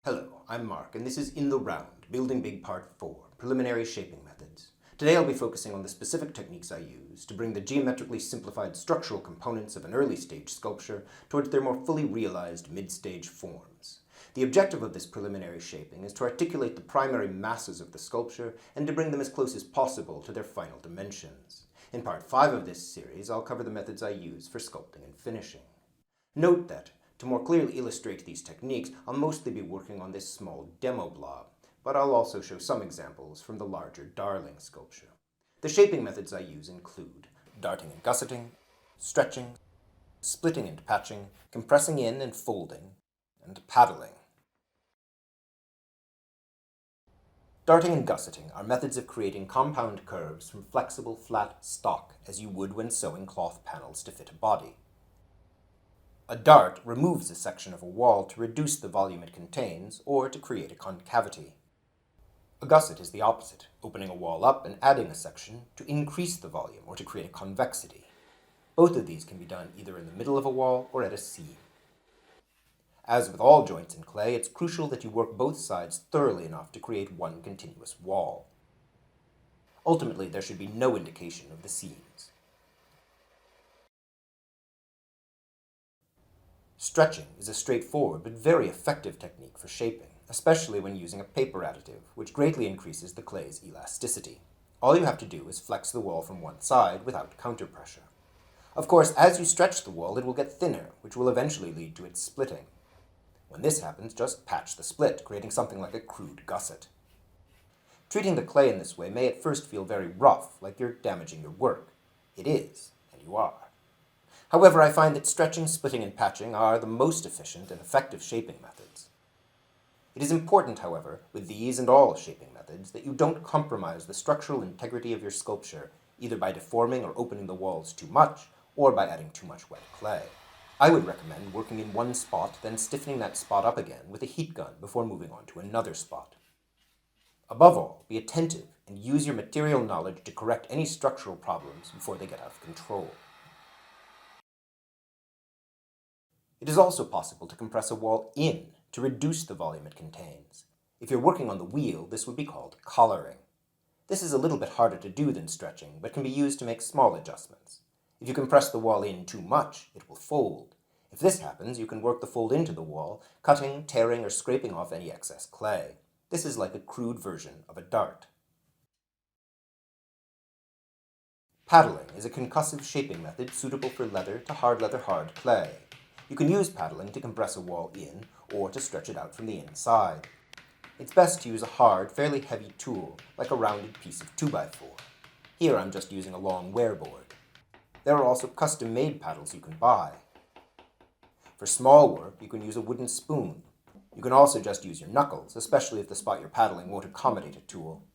Hello, I'm Mark, and this is In the Round, Building Big Part 4, Preliminary Shaping Methods. Today I'll be focusing on the specific techniques I use to bring the geometrically simplified structural components of an early-stage sculpture towards their more fully realized mid-stage forms. The objective of this preliminary shaping is to articulate the primary masses of the sculpture and to bring them as close as possible to their final dimensions. In Part 5 of this series, I'll cover the methods I use for sculpting and finishing. Note that, to more clearly illustrate these techniques, I'll mostly be working on this small demo blob, but I'll also show some examples from the larger Darling sculpture. The shaping methods I use include darting and gusseting, stretching, splitting and patching, compressing in and folding, and paddling. Darting and gusseting are methods of creating compound curves from flexible, flat stock, as you would when sewing cloth panels to fit a body. A dart removes a section of a wall to reduce the volume it contains, or to create a concavity. A gusset is the opposite, opening a wall up and adding a section to increase the volume or to create a convexity. Both of these can be done either in the middle of a wall or at a seam. As with all joints in clay, it's crucial that you work both sides thoroughly enough to create one continuous wall. Ultimately, there should be no indication of the seams. Stretching is a straightforward but very effective technique for shaping, especially when using a paper additive, which greatly increases the clay's elasticity. All you have to do is flex the wall from one side without counterpressure. Of course, as you stretch the wall, it will get thinner, which will eventually lead to its splitting. When this happens, just patch the split, creating something like a crude gusset. Treating the clay in this way may at first feel very rough, like you're damaging your work. It is, and you are. However, I find that stretching, splitting, and patching are the most efficient and effective shaping methods. It is important, however, with these and all shaping methods, that you don't compromise the structural integrity of your sculpture, either by deforming or opening the walls too much, or by adding too much wet clay. I would recommend working in one spot, then stiffening that spot up again with a heat gun before moving on to another spot. Above all, be attentive and use your material knowledge to correct any structural problems before they get out of control. It is also possible to compress a wall in to reduce the volume it contains. If you're working on the wheel, this would be called collaring. This is a little bit harder to do than stretching, but can be used to make small adjustments. If you compress the wall in too much, it will fold. If this happens, you can work the fold into the wall, cutting, tearing, or scraping off any excess clay. This is like a crude version of a dart. Paddling is a concussive shaping method suitable for leather to hard clay. You can use paddling to compress a wall in, or to stretch it out from the inside. It's best to use a hard, fairly heavy tool, like a rounded piece of 2x4. Here I'm just using a long wear board. There are also custom-made paddles you can buy. For small work, you can use a wooden spoon. You can also just use your knuckles, especially if the spot you're paddling won't accommodate a tool.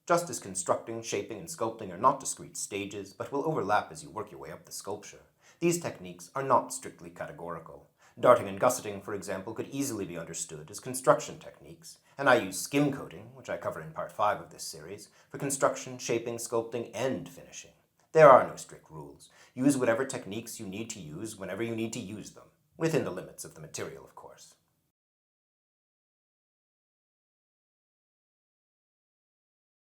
Just as constructing, shaping, and sculpting are not discrete stages, but will overlap as you work your way up the sculpture, these techniques are not strictly categorical. Darting and gusseting, for example, could easily be understood as construction techniques, and I use skim coating, which I cover in Part 5 of this series, for construction, shaping, sculpting, and finishing. There are no strict rules. Use whatever techniques you need to use whenever you need to use them, within the limits of the material, of course.